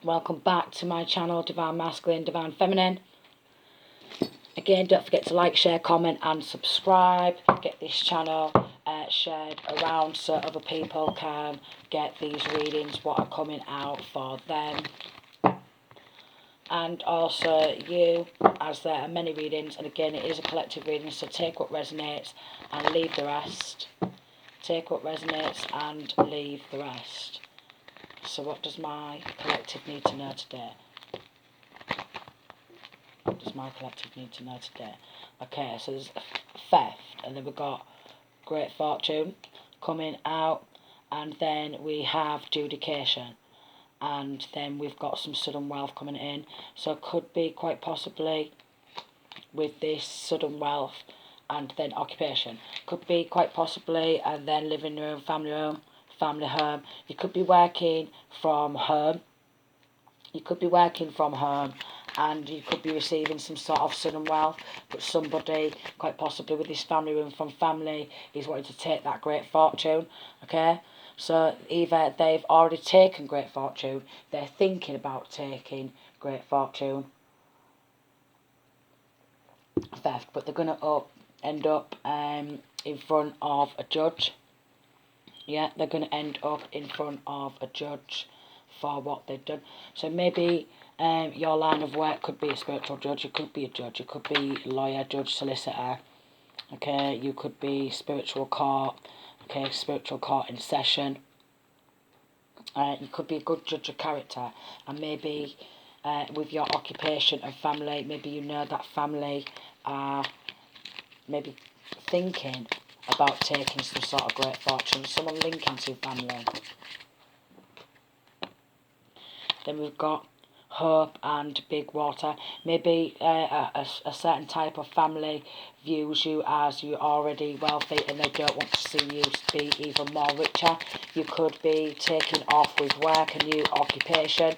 Welcome back to my channel, Divine Masculine, Divine Feminine. Again, don't forget to like, share, comment and subscribe. Get this channel shared around so other people can get these readings, what are coming out for them. And also you, as there are many readings, and again it is a collective reading, so take what resonates and leave the rest. Take what resonates and leave the rest. So what does my collective need to know today? What does my collective need to know today? Okay, so there's theft, and then we've got great fortune coming out, and then we have judication, and then we've got some sudden wealth coming in. So it could be quite possibly with this sudden wealth and then occupation. Could be quite possibly, and then living in your own family home. You could be working from home. You could be working from home and you could be receiving some sort of sudden wealth, but somebody, quite possibly with this family room from family, is wanting to take that great fortune, okay? So either they've already taken great fortune, they're thinking about taking great fortune, theft, but they're going to end up in front of a judge. Yeah, they're going to end up in front of a judge for what they've done. So maybe your line of work could be a spiritual judge, you could be a judge, you could be lawyer, judge, solicitor, okay, you could be spiritual court, okay, spiritual court in session. You could be a good judge of character, and maybe with your occupation and family, maybe you know that family are maybe thinking about taking some sort of great fortune, someone linking to family. Then we've got hope and big water. Maybe a certain type of family views you as you're already wealthy and they don't want to see you be even more richer. You could be taking off with work, a new occupation,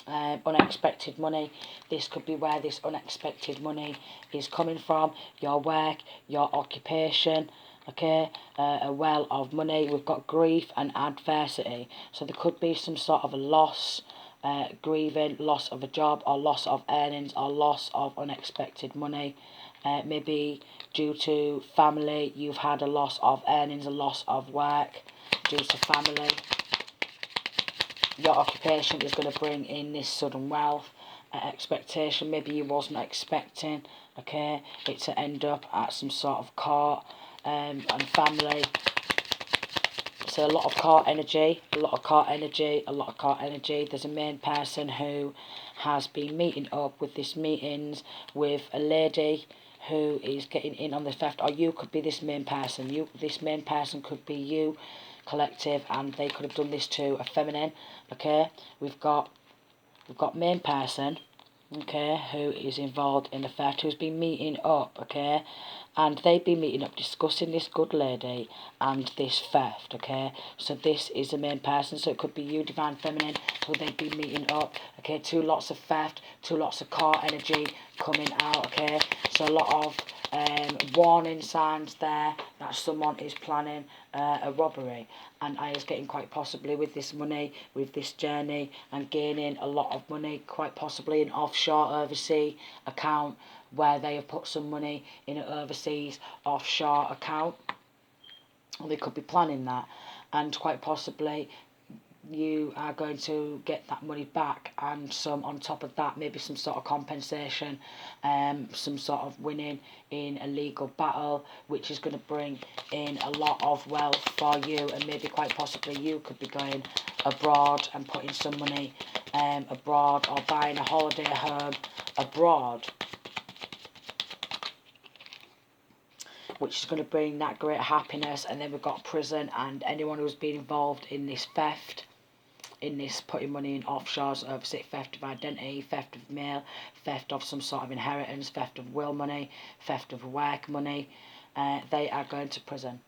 unexpected money. This could be where this unexpected money is coming from. Your work, your occupation, okay, a well of money. We've got grief and adversity, so there could be some sort of a loss, grieving, loss of a job, or loss of earnings, or loss of unexpected money. Maybe due to family, you've had a loss of earnings, a loss of work due to family. Your occupation is going to bring in this sudden wealth, expectation. Maybe you wasn't expecting, okay, it to end up at some sort of court, and family. So a lot of court energy, a lot of court energy, a lot of court energy. There's a main person who has been meeting up with this meetings with a lady who is getting in on the theft, or you could be this main person. This main person could be you, collective, and they could have done this to a feminine, okay? We've got main person, okay, who is involved in the theft, who's been meeting up, okay, and they've been meeting up discussing this good lady and this theft, okay? So this is the main person, so it could be you, Divine Feminine, who they've been meeting up, okay? Two lots of theft, two lots of core energy coming out, okay? So a lot of warning signs there that someone is planning a robbery, and I is getting quite possibly with this money, with this journey, and gaining a lot of money, quite possibly an offshore overseas account where they have put some money in an overseas offshore account. Or they could be planning that, and quite possibly you are going to get that money back, and some on top of that, maybe some sort of compensation, some sort of winning in a legal battle, which is going to bring in a lot of wealth for you, and maybe quite possibly you could be going abroad and putting some money abroad, or buying a holiday home abroad, which is going to bring that great happiness. And then we've got prison, and anyone who's been involved in this theft, in this putting money in offshores, overseas, theft of identity, theft of mail, theft of some sort of inheritance, theft of will money, theft of work money, they are going to prison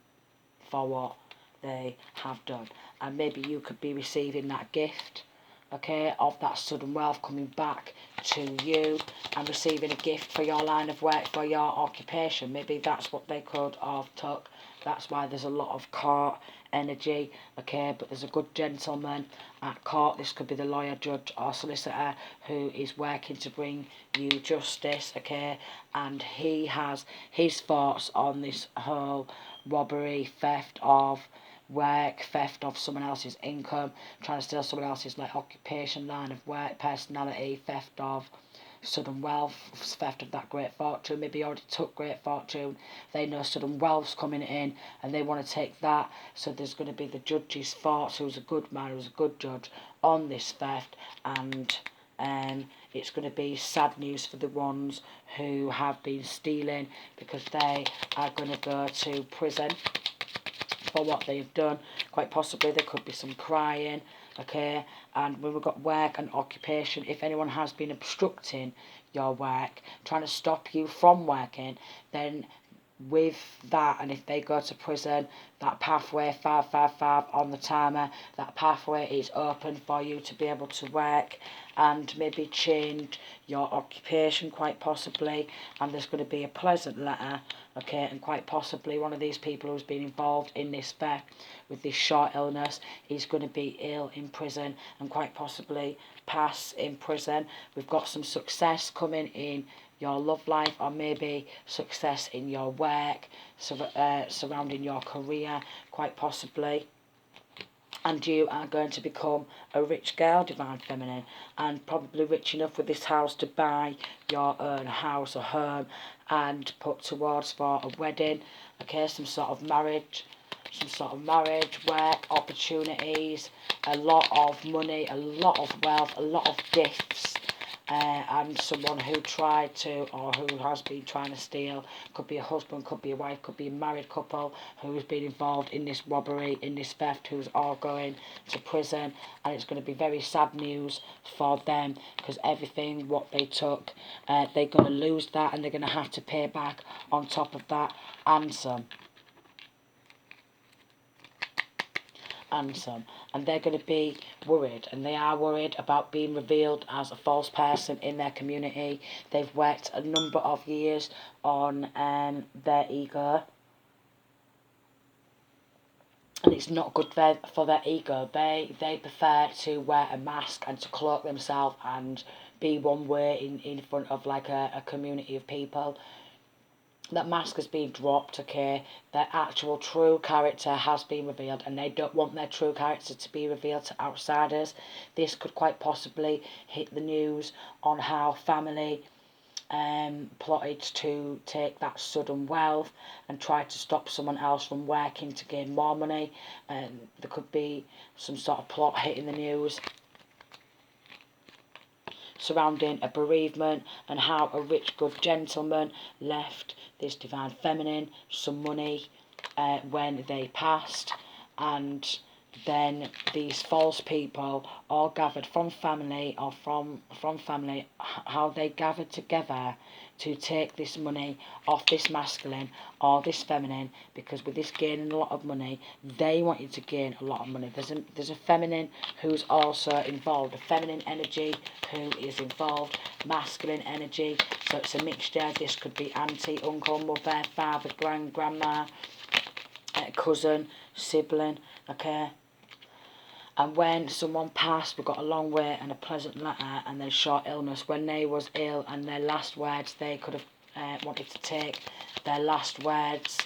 for what they have done. And maybe you could be receiving that gift, okay, of that sudden wealth coming back to you, and receiving a gift for your line of work, for your occupation. Maybe that's what they could have took That's why there's a lot of court energy, okay? But there's a good gentleman at court. This could be the lawyer, judge or solicitor who is working to bring you justice, okay? And he has his thoughts on this whole robbery, theft of work, theft of someone else's income, trying to steal someone else's like occupation, line of work, personality, theft of sudden wealth, theft of that great fortune. Maybe you already took great fortune, they know sudden wealth's coming in and they want to take that. So there's going to be the judge's thoughts, who's a good man, who's a good judge, on this theft. And it's going to be sad news for the ones who have been stealing, because they are going to go to prison for what they've done. Quite possibly there could be some crying, okay? And when we've got work and occupation, if anyone has been obstructing your work, trying to stop you from working, then with that, and if they go to prison, that pathway 555 on the timer, that pathway is open for you to be able to work and maybe change your occupation, quite possibly. And there's going to be a pleasant letter, okay? And quite possibly one of these people who's been involved in this theft with this short illness is going to be ill in prison and quite possibly pass in prison. We've got some success coming in your love life, or maybe success in your work, surrounding your career, quite possibly. And you are going to become a rich girl, Divine Feminine, and probably rich enough with this house to buy your own house or home and put towards for a wedding, okay? Some sort of marriage, work, opportunities, a lot of money, a lot of wealth, a lot of gifts. And someone who tried to, or who has been trying to steal, could be a husband, could be a wife, could be a married couple who's been involved in this robbery, in this theft, who's all going to prison. And it's going to be very sad news for them, because everything what they took, they're going to lose that, and they're going to have to pay back on top of that and some. And they're going to be worried, and they are worried about being revealed as a false person in their community. They've worked a number of years on their ego, and it's not good for their ego. They prefer to wear a mask and to cloak themselves and be one way in front of like a community of people. That mask has been dropped, okay? Their actual true character has been revealed, and they don't want their true character to be revealed to outsiders. This could quite possibly hit the news on how family plotted to take that sudden wealth and try to stop someone else from working to gain more money. And there could be some sort of plot hitting the news surrounding a bereavement, and how a rich good gentleman left this Divine Feminine some money when they passed, and then these false people all gathered from family, or from family, how they gathered together to take this money off this masculine or this feminine, because with this gaining a lot of money, they wanted to gain a lot of money. There's a feminine who's also involved, a feminine energy who is involved, masculine energy, so it's a mixture. This could be auntie, uncle, mother, father, grandma, cousin, sibling, okay? And when someone passed, we got a long way and a pleasant letter, and then short illness. When they was ill, and their last words, they could have wanted to take their last words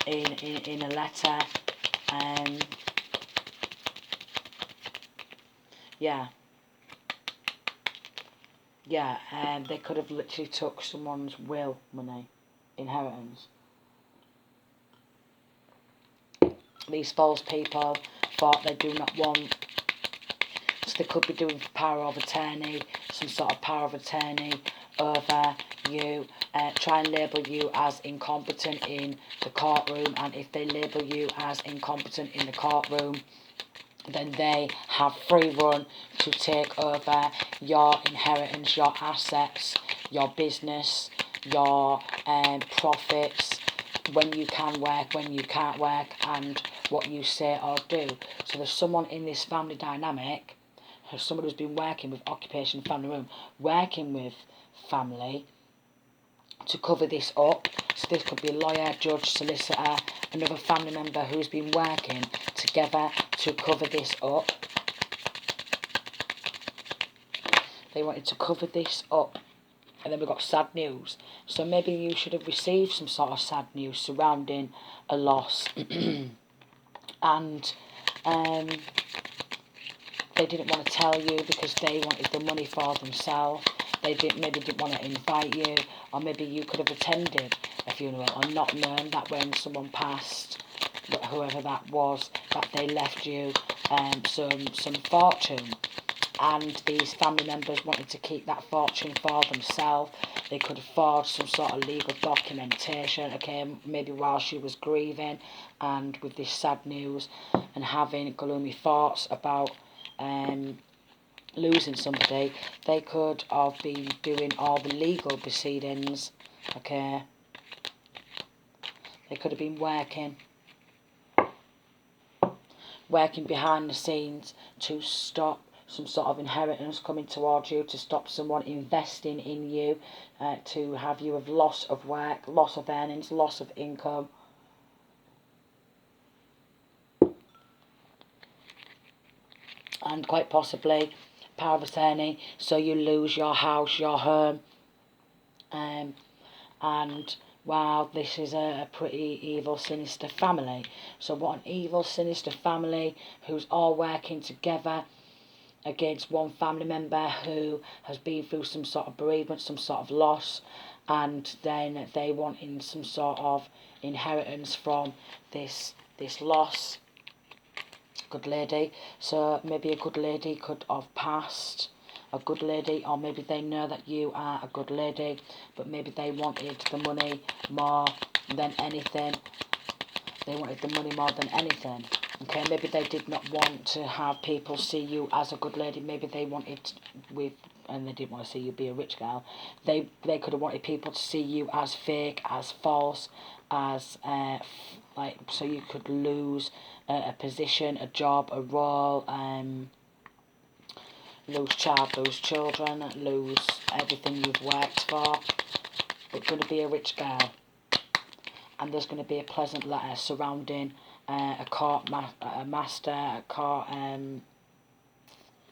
in a letter. They could have literally took someone's will money, inheritance. These false people thought they do not want, so they could be doing power of attorney, some sort of power of attorney over you, try and label you as incompetent in the courtroom. And if they label you as incompetent in the courtroom, then they have free run to take over your inheritance, your assets, your business, your profits, when you can work, when you can't work, and what you say or do. So there's someone in this family dynamic, someone who's been working with occupation family room, working with family to cover this up, So this could be a lawyer, judge, solicitor, another family member who's been working together to cover this up. They wanted to cover this up. And then we've got sad news. So maybe you should have received some sort of sad news surrounding a loss. And they didn't want to tell you because they wanted the money for themselves. Maybe didn't want to invite you, or maybe you could have attended a funeral and not known that when someone passed, whoever that was, that they left you some fortune. And these family members wanted to keep that fortune for themselves. They could afford some sort of legal documentation, okay, maybe while she was grieving and with this sad news and having gloomy thoughts about losing somebody. They could have been doing all the legal proceedings, okay. They could have been working behind the scenes to stop some sort of inheritance coming towards you, to stop someone investing in you, to have you have loss of work, loss of earnings, loss of income. And quite possibly power of attorney, so you lose your house, your home. And wow, this is a pretty evil, sinister family. So what an evil, sinister family who's all working together against one family member who has been through some sort of bereavement, some sort of loss, and then they wanting some sort of inheritance from this loss. Good lady. So maybe a good lady could have passed, a good lady, or maybe they know that you are a good lady, but maybe they wanted the money more than anything. They wanted the money more than anything. Okay, maybe they did not want to have people see you as a good lady. Maybe they wanted and they didn't want to see you be a rich girl. They could have wanted people to see you as fake, as false, as like, so you could lose a position, a job, a role, lose children, lose everything you've worked for. But going to be a rich girl. And there's going to be a pleasant letter surrounding a court master, a court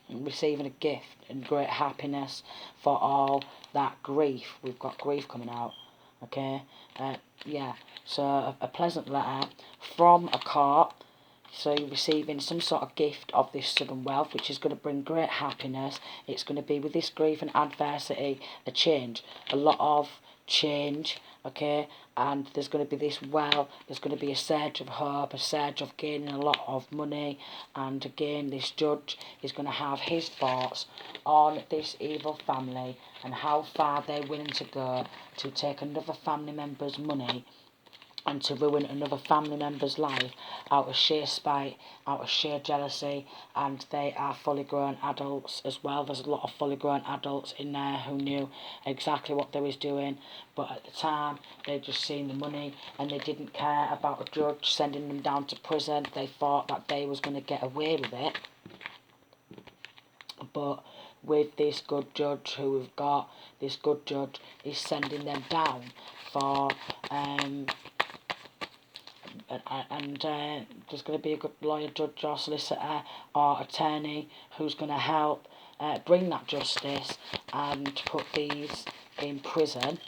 receiving a gift and great happiness for all that grief. We've got grief coming out, okay? Yeah, so a pleasant letter from a court. So you're receiving some sort of gift of this sudden wealth, which is going to bring great happiness. It's going to be, with this grief and adversity, a change. A lot of change, okay? And there's going to be this there's going to be a surge of hope, a surge of gaining a lot of money. And again, this judge is going to have his thoughts on this evil family and how far they're willing to go to take another family member's money and to ruin another family member's life out of sheer spite, out of sheer jealousy. And they are fully grown adults as well. There's a lot of fully grown adults in there who knew exactly what they was doing, but at the time they just seen the money and they didn't care about a judge sending them down to prison. They thought that they was going to get away with it. But with this good judge who we've got, this good judge is sending them down for there's going to be a good lawyer, judge or solicitor or attorney who's going to help bring that justice and put these in prison,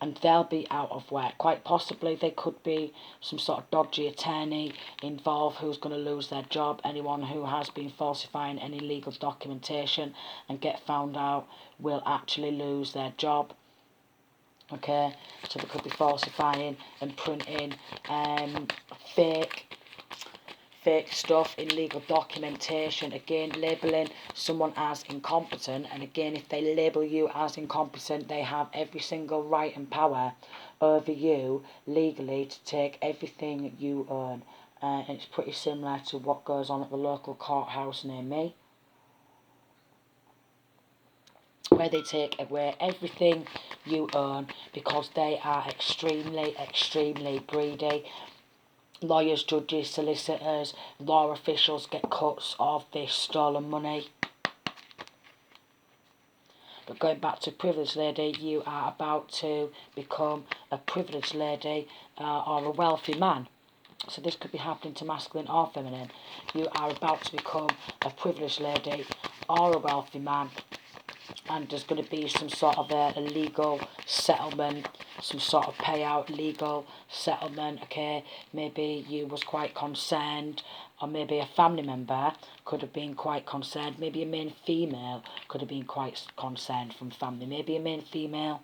and they'll be out of work. Quite possibly there could be some sort of dodgy attorney involved who's going to lose their job. Anyone who has been falsifying any legal documentation and get found out will actually lose their job. Okay, so they could be falsifying and printing fake stuff in legal documentation. Again, labelling someone as incompetent. And again, if they label you as incompetent, they have every single right and power over you legally to take everything you earn. And it's pretty similar to what goes on at the local courthouse near me, where they take away everything you earn because they are extremely, extremely greedy. Lawyers, judges, solicitors, law officials get cuts of this stolen money. But going back to privilege, lady, you are about to become a privileged lady or a wealthy man. So this could be happening to masculine or feminine. You are about to become a privileged lady or a wealthy man, and there's going to be some sort of a legal settlement, some sort of payout, legal settlement, okay? Maybe you was quite concerned, or maybe a family member could have been quite concerned. Maybe a main female could have been quite concerned from family. Maybe a main female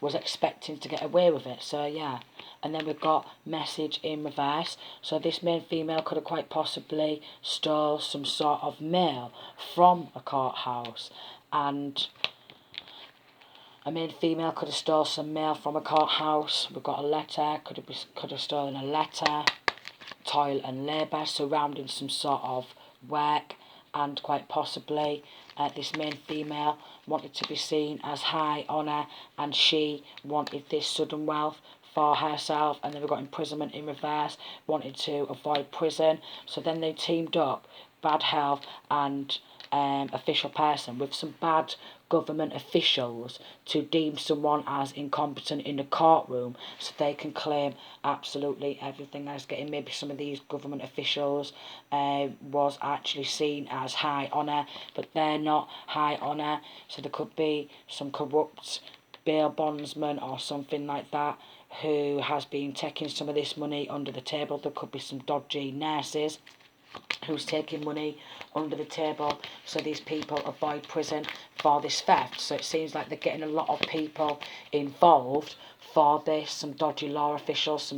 was expecting to get away with it. So yeah. And then we've got message in reverse. So this main female could have quite possibly stole some sort of mail from a courthouse, and a main female could have stole some mail from a courthouse. We've got a letter, could have stolen a letter, toil and labour, surrounding some sort of work, and quite possibly this main female wanted to be seen as high honour, and she wanted this sudden wealth for herself. And then we've got imprisonment in reverse, wanted to avoid prison. So then they teamed up, bad health and official person, with some bad government officials to deem someone as incompetent in the courtroom, so they can claim absolutely everything that's getting. Maybe some of these government officials was actually seen as high honour, but they're not high honour. So there could be some corrupt bail bondsman or something like that who has been taking some of this money under the table. There could be some dodgy nurses who's taking money under the table, so these people avoid prison for this theft. So it seems like they're getting a lot of people involved for this, some dodgy law officials, some